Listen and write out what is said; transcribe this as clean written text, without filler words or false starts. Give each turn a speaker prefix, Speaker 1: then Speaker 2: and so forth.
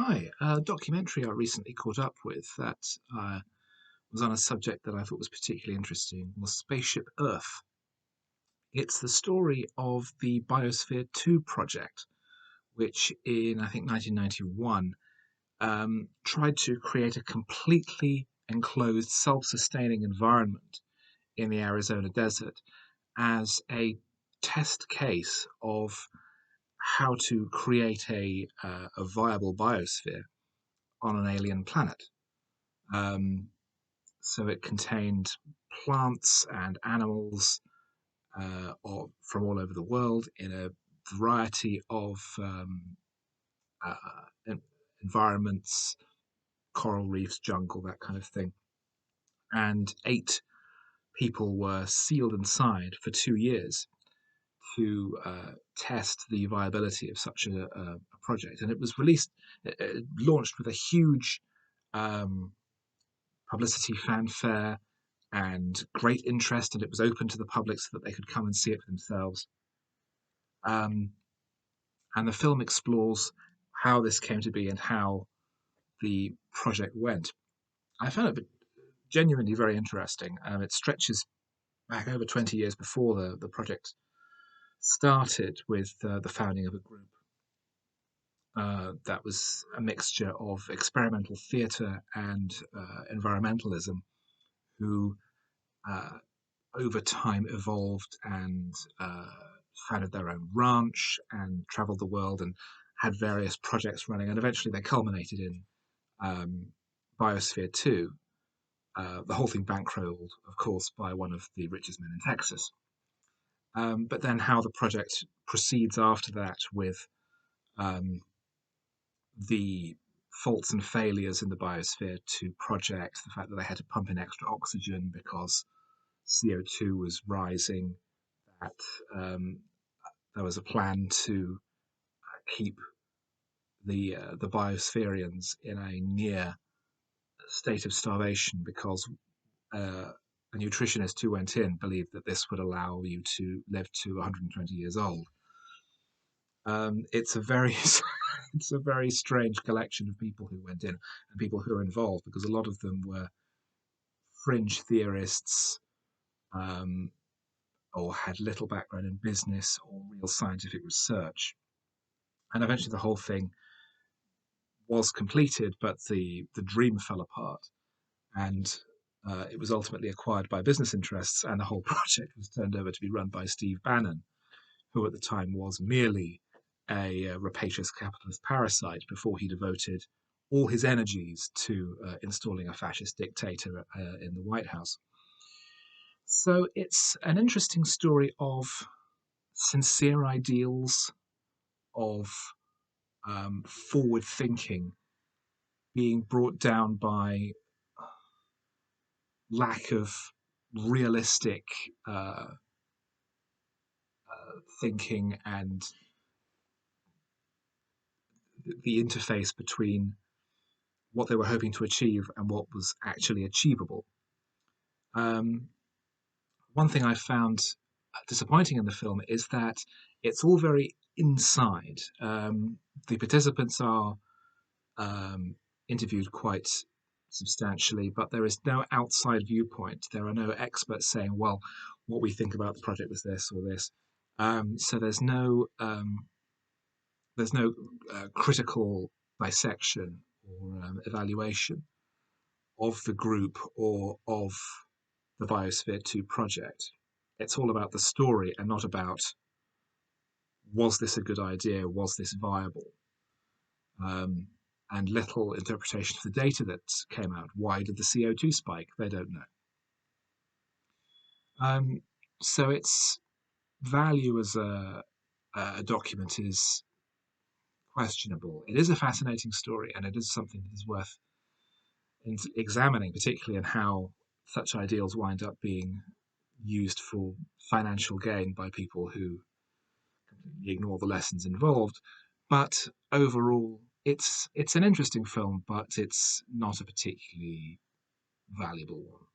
Speaker 1: Hi, a documentary I recently caught up with that was on a subject that I thought was particularly interesting was Spaceship Earth. It's the story of the Biosphere 2 project, which in, I think, 1991 tried to create a completely enclosed, self sustaining environment in the Arizona desert as a test case of how to create a viable biosphere on an alien planet. Um, so it contained plants and animals from all over the world in a variety of uh, environments, coral reefs, jungle, that kind of thing. And 8 people were sealed inside for 2 years to test the viability of such a project. And it was released, it launched with a huge um, publicity fanfare and great interest, and it was open to the public so that they could come and see it for themselves. Um, and the film explores how this came to be and how the project went. I found it genuinely very interesting. It stretches back over 20 years before the project started with the founding of a group that was a mixture of experimental theatre and environmentalism, who uh, over time evolved and founded their own ranch and traveled the world and had various projects running. And eventually they culminated in um, Biosphere 2, the whole thing bankrolled, of course, by one of the richest men in Texas. But then how the project proceeds after that with um, the faults and failures in the Biosphere 2 project, the fact that they had to pump in extra oxygen because CO2 was rising, that there was a plan to keep the biospherians in a near state of starvation because a nutritionist who went in believed that this would allow you to live to 120 years old. It's a very it's a very strange collection of people who went in and people who are involved, because a lot of them were fringe theorists, um, or had little background in business or real scientific research. And eventually the whole thing was completed, but the dream fell apart, and it was ultimately acquired by business interests, and the whole project was turned over to be run by Steve Bannon, who at the time was merely a rapacious capitalist parasite before he devoted all his energies to installing a fascist dictator in the White House. So it's an interesting story of sincere ideals, of forward thinking being brought down by lack of realistic uh, thinking and the interface between what they were hoping to achieve and what was actually achievable. Um, One thing I found disappointing in the film is that it's all very inside. The participants are um, interviewed quite substantially, but there is no outside viewpoint. There are no experts saying, well, what we think about the project was this or this. So there's no critical dissection or evaluation of the group or of the Biosphere 2 project. It's all about the story and not about, was this a good idea? Was this viable? Um, and little interpretation of the data that came out. Why did the CO2 spike? They don't know. Um, so its value as a document is questionable. It is a fascinating story, and it is something that is worth examining, particularly in how such ideals wind up being used for financial gain by people who completely ignore the lessons involved. But overall, it's an interesting film, but it's not a particularly valuable one.